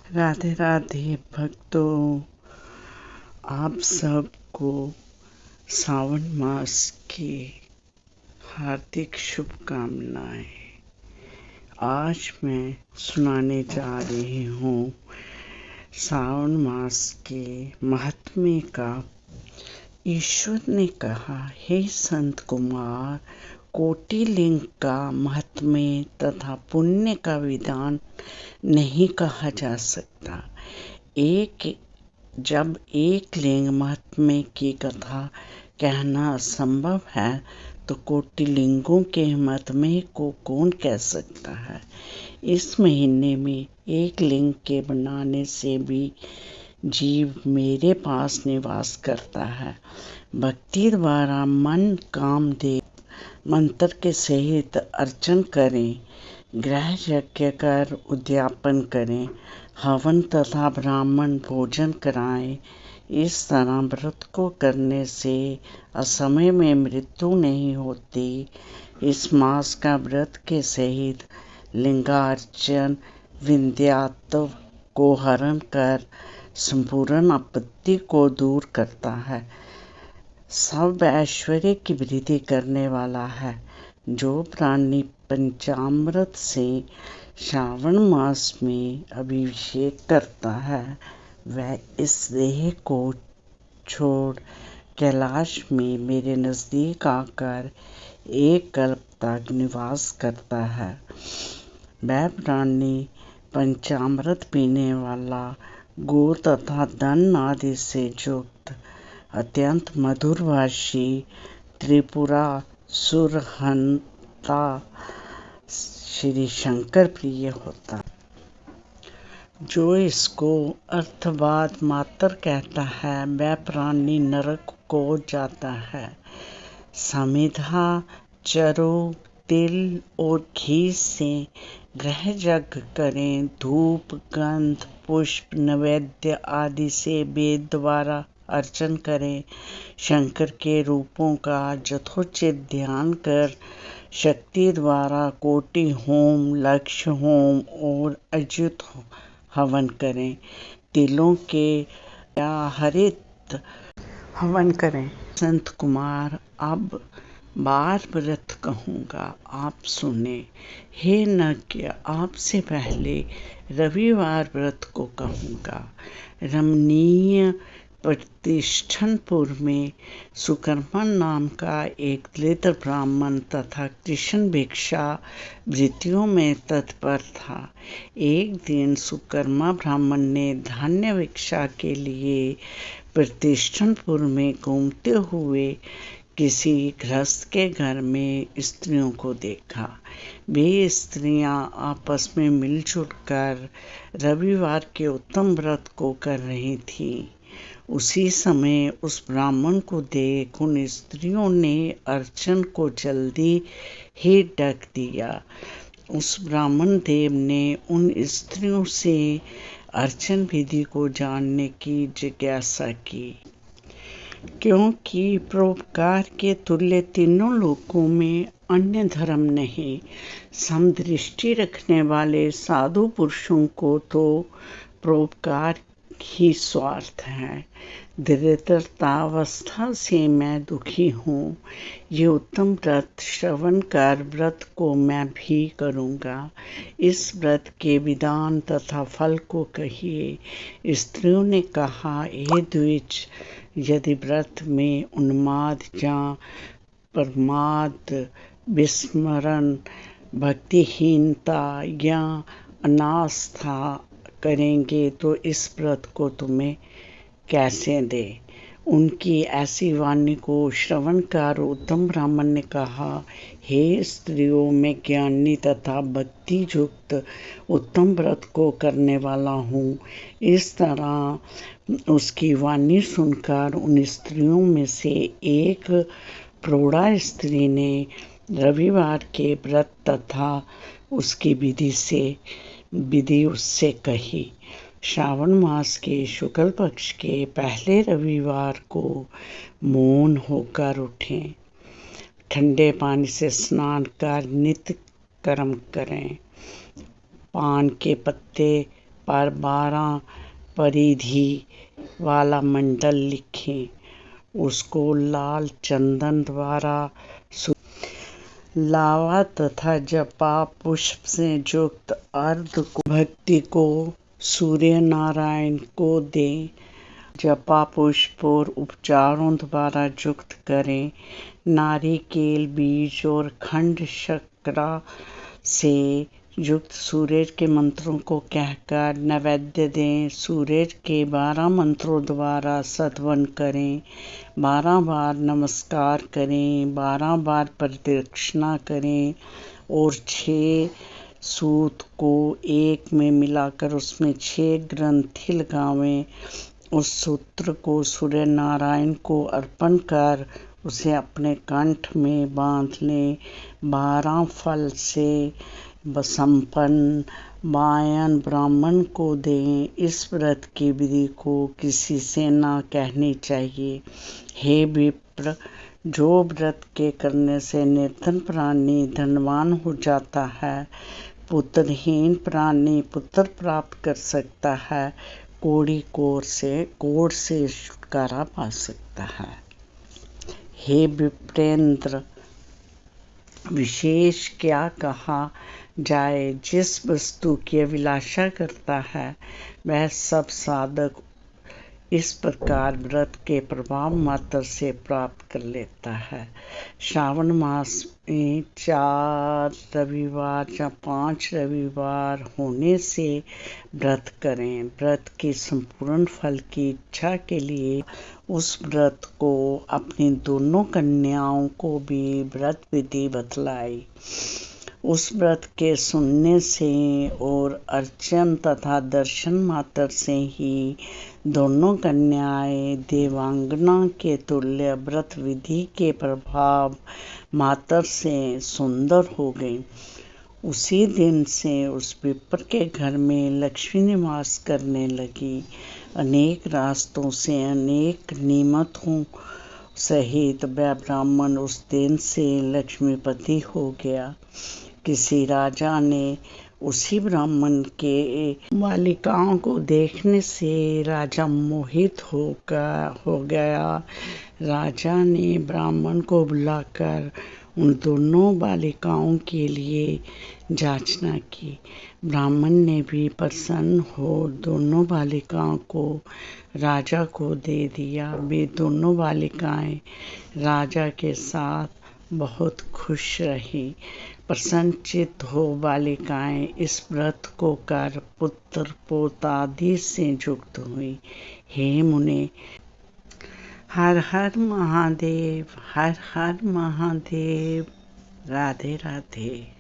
राधे राधे भक्तों, आप सबको सावन मास की हार्दिक शुभकामनाएं। आज मैं सुनाने जा रही हूँ सावन मास के महात्म्य का। ईश्वर ने कहा, हे संत कुमार, कोटि लिंग का महात्म्य तथा पुण्य का विधान नहीं कहा जा सकता। जब एक लिंग महात्म्य की कथा कहना असंभव है तो कोटि लिंगों के महात्म्य को कौन कह सकता है। इस महीने में एक लिंग के बनाने से भी जीव मेरे पास निवास करता है। भक्ति द्वारा मन कामदेव मंत्र के सहित अर्चन करें, गृह यज्ञ कर उद्यापन करें, हवन तथा ब्राह्मण भोजन कराएं। इस तरह व्रत को करने से असमय में मृत्यु नहीं होती। इस मास का व्रत के सहित लिंगार्चन विंध्यात्व को हरण कर संपूर्ण आपत्ति को दूर करता है, सब ऐश्वर्य की वृद्धि करने वाला है। जो प्राणी पंचामृत से श्रावण मास में अभिषेक करता है वह इस देह को छोड़ कैलाश में मेरे नजदीक आकर एक कल्प तक निवास करता है। वह प्राणी पंचामृत पीने वाला, गो तथा धन आदि से युक्त, अत्यंत मधुरभाषी, त्रिपुरा सुरहंता श्री शंकर प्रिय होता। जो इसको अर्थवाद मात्र कहता है वह प्राणी नरक को जाता है। समिधा, चरो, तिल और घी से गृह यज्ञ करें। धूप, गंध, पुष्प, नैवेद्य आदि से वेद द्वारा अर्चन करें। शंकर के रूपों का यथोचित ध्यान कर शक्ति द्वारा कोटि होम, लक्ष्य होम और अच्युत हवन करें। तिलों के या हरित हवन करें। संत कुमार, अब बार व्रत कहूँगा, आप सुने। हे नज्ञ, आपसे पहले रविवार व्रत को कहूँगा। रमणीय प्रतिष्ठनपुर में सुकर्मा नाम का एक दलित ब्राह्मण तथा कृष्ण भिक्षा वृत्तियों में तत्पर था। एक दिन सुकर्मा ब्राह्मण ने धान्य भिक्षा के लिए प्रतिष्ठनपुर में घूमते हुए किसी गृहस्थ के घर में स्त्रियों को देखा। वे स्त्रियां आपस में मिलजुल कर रविवार के उत्तम व्रत को कर रही थीं। उसी समय उस ब्राह्मण को देख उन स्त्रियों ने अर्चन को जल्दी ही ढक दिया। उस ब्राह्मण देव ने उन स्त्रियों से अर्चन विधि को जानने की जिज्ञासा की, क्योंकि परोपकार के तुल्य तीनों लोकों में अन्य धर्म नहीं। समदृष्टि रखने वाले साधु पुरुषों को तो परोपकार ही स्वार्थ है। दरिद्रतावस्था से मैं दुखी हूँ। ये उत्तम व्रत श्रवण कर व्रत को मैं भी करूँगा। इस व्रत के विधान तथा फल को कहिए। स्त्रियों ने कहा, हे द्विज, यदि व्रत में उन्माद या प्रमाद, विस्मरण, भक्तिहीनता या अनास्था करेंगे तो इस व्रत को तुम्हें कैसे दे। उनकी ऐसी वाणी को श्रवण कर उत्तम ब्राह्मण ने कहा, हे स्त्रियों, मैं ज्ञानी तथा भक्ति युक्त उत्तम व्रत को करने वाला हूँ। इस तरह उसकी वाणी सुनकर उन स्त्रियों में से एक प्रौढ़ा स्त्री ने रविवार के व्रत तथा उसकी विधि उससे कही। श्रावण मास के शुक्ल पक्ष के पहले रविवार को मौन होकर उठें। ठंडे पानी से स्नान कर नित्य कर्म करें। पान के पत्ते पर 12 परिधि वाला मंडल लिखें। उसको लाल चंदन द्वारा लावा तथा जपा पुष्प से युक्त अर्घ्य को भक्ति को सूर्य नारायण को दें। जपा पुष्प और उपचारों द्वारा युक्त करें। नारिकेल बीज और खंड शर्करा से युक्त सूर्य के मंत्रों को कहकर नैवेद्य दें। सूर्य के 12 मंत्रों द्वारा सतवन करें। 12 बार नमस्कार करें। 12 बार प्रदक्षिणा करें और 6 सूत को एक में मिलाकर उसमें 6 ग्रंथि लगावें। उस सूत्र को सूर्य नारायण को अर्पण कर उसे अपने कंठ में बांध लें। 12 फल से संपन्न वायन ब्राह्मण को दें। इस व्रत की विधि को किसी से न कहनी चाहिए। हे विप्र, जो व्रत के करने से निर्धन प्राणी धनवान हो जाता है, पुत्रहीन प्राणी पुत्र प्राप्त कर सकता है, कोढ़ से छुटकारा पा सकता है। हे विप्रेंद्र, विशेष क्या कहा जाए। जिस वस्तु की अभिलाषा करता है वह सब साधक इस प्रकार व्रत के प्रभाव मात्र से प्राप्त कर लेता है। श्रावण मास में 4 रविवार या 5 रविवार होने से व्रत करें। व्रत के संपूर्ण फल की इच्छा के लिए उस व्रत को अपनी दोनों कन्याओं को भी व्रत विधि बतलाई। उस व्रत के सुनने से और अर्चन तथा दर्शन मात्र से ही दोनों कन्याएं देवांगना के तुल्य व्रत विधि के प्रभाव मात्र से सुंदर हो गईं। उसी दिन से उस विप्र के घर में लक्ष्मी निवास करने लगी। अनेक रास्तों से अनेक निमित्तों सहित वह ब्राह्मण उस दिन से लक्ष्मीपति हो गया। किसी राजा ने उसी ब्राह्मण के बालिकाओं को देखने से राजा मोहित हो गया। राजा ने ब्राह्मण को बुलाकर उन दोनों बालिकाओं के लिए याचना की। ब्राह्मण ने भी प्रसन्न हो दोनों बालिकाओं को राजा को दे दिया। वे दोनों बालिकाएं राजा के साथ बहुत खुश रही। प्रसन्नचित्त हो बालिकाएं इस व्रत को कर पुत्र पौत्रादि से युक्त हुई। हे मुने, हर हर महादेव, हर हर महादेव। राधे राधे।